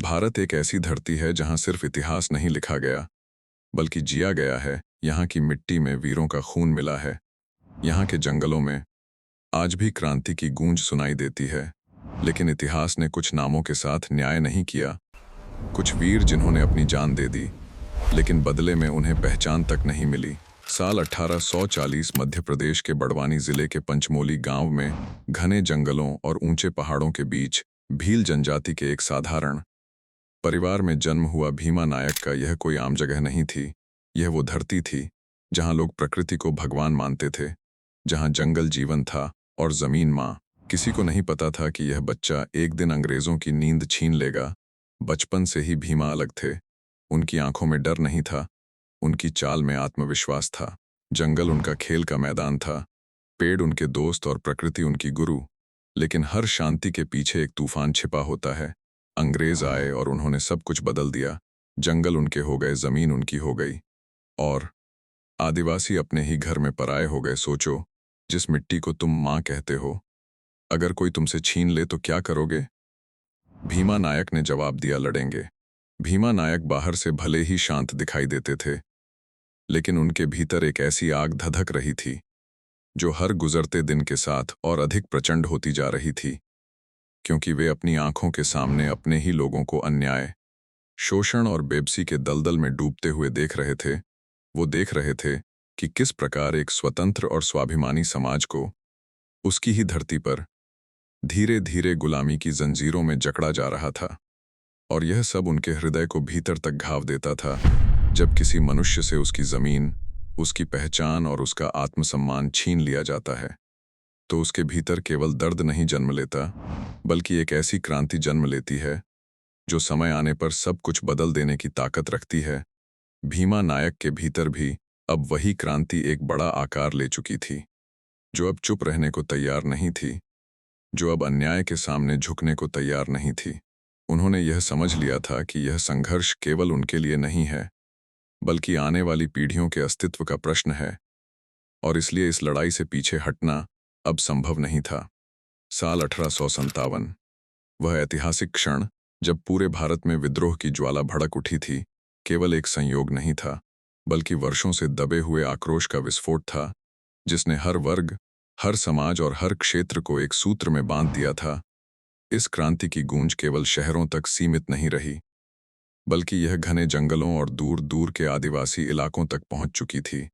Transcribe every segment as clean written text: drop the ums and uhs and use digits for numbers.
भारत एक ऐसी धरती है जहां सिर्फ इतिहास नहीं लिखा गया, बल्कि जिया गया है। यहाँ की मिट्टी में वीरों का खून मिला है। यहाँ के जंगलों में आज भी क्रांति की गूंज सुनाई देती है। लेकिन इतिहास ने कुछ नामों के साथ न्याय नहीं किया। कुछ वीर जिन्होंने अपनी जान दे दी, लेकिन बदले में उन्हें पहचान तक नहीं मिली। साल 1840 मध्य प्रदेश के बड़वानी जिले के पंचमोली गांव में घने जंगलों और ऊंचे पहाड़ों के बीच भील जनजाति के एक साधारण परिवार में जन्म हुआ भीमा नायक का यह कोई आम जगह नहीं थी। यह वो धरती थी जहां लोग प्रकृति को भगवान मानते थे, जहां जंगल जीवन था और जमीन माँ। किसी को नहीं पता था कि यह बच्चा एक दिन अंग्रेजों की नींद छीन लेगा। बचपन से ही भीमा अलग थे। उनकी आंखों में डर नहीं था, उनकी चाल में आत्मविश्वास था। जंगल उनका खेल का मैदान था, पेड़ उनके दोस्त और प्रकृति उनकी गुरु। लेकिन हर शांति के पीछे एक तूफान छिपा होता है। अंग्रेज आए और उन्होंने सब कुछ बदल दिया। जंगल उनके हो गए, जमीन उनकी हो गई, और आदिवासी अपने ही घर में पराये हो गए। सोचो, जिस मिट्टी को तुम माँ कहते हो, अगर कोई तुमसे छीन ले तो क्या करोगे? भीमा नायक ने जवाब दिया, लड़ेंगे। भीमा नायक बाहर से भले ही शांत दिखाई देते थे, लेकिन उनके भीतर एक ऐसी आग धधक रही थी जो हर गुजरते दिन के साथ और अधिक प्रचंड होती जा रही थी। क्योंकि वे अपनी आंखों के सामने अपने ही लोगों को अन्याय, शोषण और बेबसी के दलदल में डूबते हुए देख रहे थे। वो देख रहे थे कि किस प्रकार एक स्वतंत्र और स्वाभिमानी समाज को उसकी ही धरती पर धीरे धीरे गुलामी की जंजीरों में जकड़ा जा रहा था। और यह सब उनके हृदय को भीतर तक घाव देता था। जब किसी मनुष्य से उसकी जमीन, उसकी पहचान और उसका आत्मसम्मान छीन लिया जाता है, तो उसके भीतर केवल दर्द नहीं जन्म लेता, बल्कि एक ऐसी क्रांति जन्म लेती है जो समय आने पर सब कुछ बदल देने की ताकत रखती है। भीमा नायक के भीतर भी अब वही क्रांति एक बड़ा आकार ले चुकी थी, जो अब चुप रहने को तैयार नहीं थी, जो अब अन्याय के सामने झुकने को तैयार नहीं थी। उन्होंने यह समझ लिया था कि यह संघर्ष केवल उनके लिए नहीं है, बल्कि आने वाली पीढ़ियों के अस्तित्व का प्रश्न है, और इसलिए इस लड़ाई से पीछे हटना अब संभव नहीं था। साल 1857, वह ऐतिहासिक क्षण जब पूरे भारत में विद्रोह की ज्वाला भड़क उठी थी, केवल एक संयोग नहीं था, बल्कि वर्षों से दबे हुए आक्रोश का विस्फोट था, जिसने हर वर्ग, हर समाज और हर क्षेत्र को एक सूत्र में बांध दिया था। इस क्रांति की गूंज केवल शहरों तक सीमित नहीं रही, बल्कि यह घने जंगलों और दूर दूर के आदिवासी इलाकों तक पहुंच चुकी थी,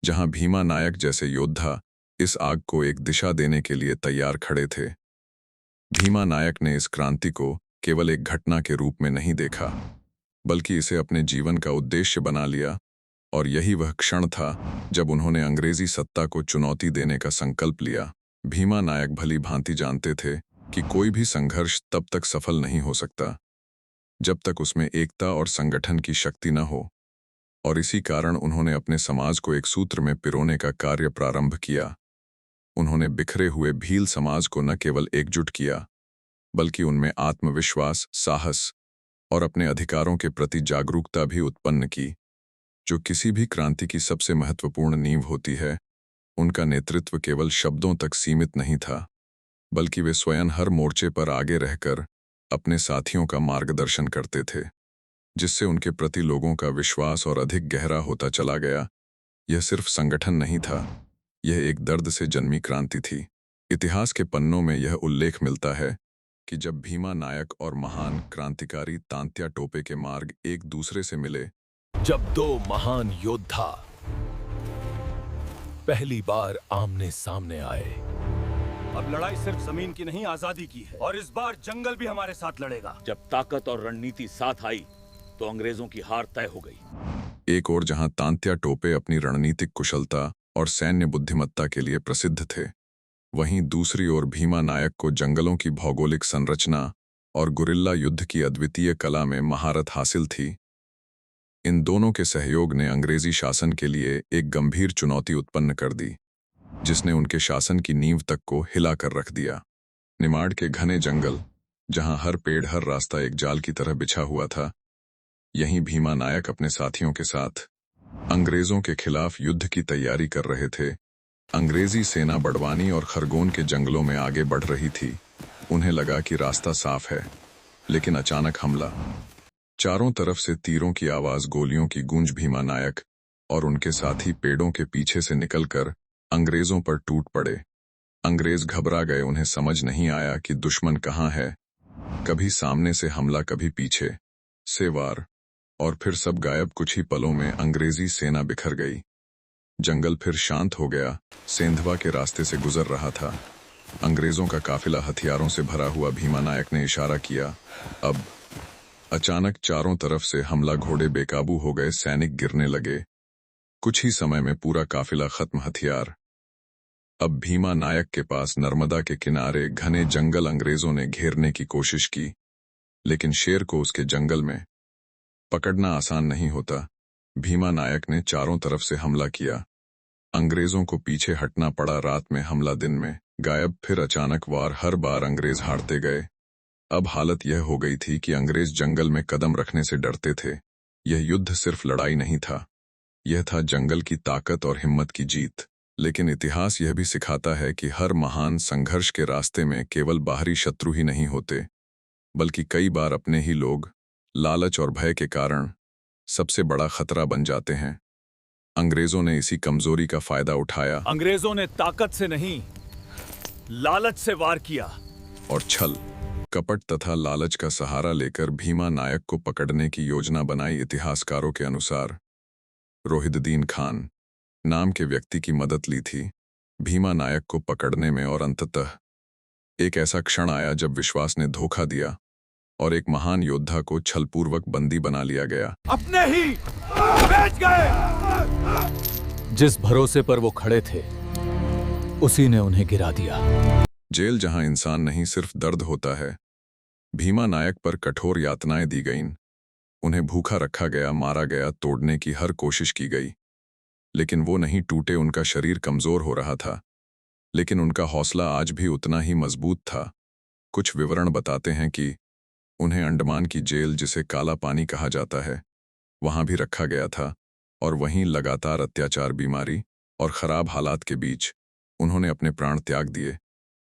जहां भीमा नायक जैसे योद्धा इस आग को एक दिशा देने के लिए तैयार खड़े थे। भीमा नायक ने इस क्रांति को केवल एक घटना के रूप में नहीं देखा, बल्कि इसे अपने जीवन का उद्देश्य बना लिया। और यही वह क्षण था जब उन्होंने अंग्रेजी सत्ता को चुनौती देने का संकल्प लिया। भीमा नायक भली भांति जानते थे कि कोई भी संघर्ष तब तक सफल नहीं हो सकता जब तक उसमें एकता और संगठन की शक्ति न हो, और इसी कारण उन्होंने अपने समाज को एक सूत्र में पिरोने का कार्य प्रारंभ किया। उन्होंने बिखरे हुए भील समाज को न केवल एकजुट किया, बल्कि उनमें आत्मविश्वास, साहस और अपने अधिकारों के प्रति जागरूकता भी उत्पन्न की, जो किसी भी क्रांति की सबसे महत्वपूर्ण नींव होती है। उनका नेतृत्व केवल शब्दों तक सीमित नहीं था, बल्कि वे स्वयं हर मोर्चे पर आगे रहकर अपने साथियों का मार्गदर्शन करते थे, जिससे उनके प्रति लोगों का विश्वास और अधिक गहरा होता चला गया। यह सिर्फ संगठन नहीं था, यह एक दर्द से जन्मी क्रांति थी। इतिहास के पन्नों में यह उल्लेख मिलता है कि जब भीमा नायक और महान क्रांतिकारी तांत्या टोपे के मार्ग एक दूसरे से मिले, जब दो महान योद्धा पहली बार आमने सामने आए। अब लड़ाई सिर्फ जमीन की नहीं, आजादी की है, और इस बार जंगल भी हमारे साथ लड़ेगा। जब ताकत और रणनीति साथ आई तो अंग्रेजों की हार तय हो गई। एक ओर जहां तांत्या टोपे अपनी रणनीतिक कुशलता और सैन्य बुद्धिमत्ता के लिए प्रसिद्ध थे, वहीं दूसरी ओर भीमा नायक को जंगलों की भौगोलिक संरचना और गुरिल्ला युद्ध की अद्वितीय कला में महारत हासिल थी। इन दोनों के सहयोग ने अंग्रेजी शासन के लिए एक गंभीर चुनौती उत्पन्न कर दी, जिसने उनके शासन की नींव तक को हिला कर रख दिया। निमाड़ के घने जंगल, जहां हर पेड़, हर रास्ता एक जाल की तरह बिछा हुआ था, यहीं भीमा नायक अपने साथियों के साथ अंग्रेजों के खिलाफ युद्ध की तैयारी कर रहे थे। अंग्रेजी सेना बड़वानी और खरगोन के जंगलों में आगे बढ़ रही थी। उन्हें लगा कि रास्ता साफ है, लेकिन अचानक हमला। चारों तरफ से तीरों की आवाज, गोलियों की गूंज। भीमा नायक और उनके साथी पेड़ों के पीछे से निकलकर अंग्रेजों पर टूट पड़े। अंग्रेज घबरा गए, उन्हें समझ नहीं आया कि दुश्मन कहाँ है। कभी सामने से हमला, कभी पीछे से वार, और फिर सब गायब। कुछ ही पलों में अंग्रेजी सेना बिखर गई। जंगल फिर शांत हो गया। सेंधवा के रास्ते से गुजर रहा था। अंग्रेजों का काफिला हथियारों से भरा हुआ। भीमा नायक ने इशारा किया, अब। अचानक चारों तरफ से हमला। घोड़े बेकाबू हो गए, सैनिक गिरने लगे। कुछ ही समय में पूरा काफिला खत्म। हथियार अब भीमा नायक के पास। नर्मदा के किनारे घने जंगल। अंग्रेजों ने घेरने की कोशिश की, लेकिन शेर को उसके जंगल में पकड़ना आसान नहीं होता। भीमा नायक ने चारों तरफ से हमला किया। अंग्रेजों को पीछे हटना पड़ा। रात में हमला, दिन में गायब, फिर अचानक वार। हर बार अंग्रेज हारते गए। अब हालत यह हो गई थी कि अंग्रेज जंगल में कदम रखने से डरते थे। यह युद्ध सिर्फ लड़ाई नहीं था, यह था जंगल की ताकत और हिम्मत की जीत। लेकिन इतिहास यह भी सिखाता है कि हर महान संघर्ष के रास्ते में केवल बाहरी शत्रु ही नहीं होते, बल्कि कई बार अपने ही लोग लालच और भय के कारण सबसे बड़ा खतरा बन जाते हैं। अंग्रेजों ने इसी कमजोरी का फायदा उठाया अंग्रेजों ने ताकत से नहीं, लालच से वार किया। और छल, कपट तथा लालच का सहारा लेकर भीमा नायक को पकड़ने की योजना बनाई। इतिहासकारों के अनुसार रोहिद्दीन खान नाम के व्यक्ति की मदद ली थी भीमा नायक को पकड़ने में, और अंततः एक ऐसा क्षण आया जब विश्वास ने धोखा दिया और एक महान योद्धा को छलपूर्वक बंदी बना लिया गया। अपने ही बेच गए। जिस भरोसे पर वो खड़े थे, उसी ने उन्हें गिरा दिया। जेल जहां इंसान नहीं सिर्फ दर्द होता है। भीमा नायक पर कठोर यातनाएं दी गईं। उन्हें भूखा रखा गया, मारा गया, तोड़ने की हर कोशिश की गई, लेकिन वो नहीं टूटे। उनका शरीर कमजोर हो रहा था, लेकिन उनका हौसला आज भी उतना ही मजबूत था। कुछ विवरण बताते हैं कि उन्हें अंडमान की जेल, जिसे काला पानी कहा जाता है, वहां भी रखा गया था, और वहीं लगातार अत्याचार, बीमारी और खराब हालात के बीच उन्होंने अपने प्राण त्याग दिए।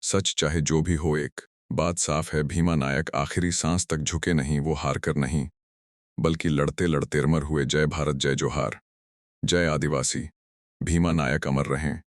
सच चाहे जो भी हो, एक बात साफ है, भीमा नायक आखिरी सांस तक झुके नहीं। वो हार कर नहीं, बल्कि लड़ते लड़ते अमर हुए। जय भारत, जय जोहार, जय आदिवासी। भीमा नायक अमर रहें।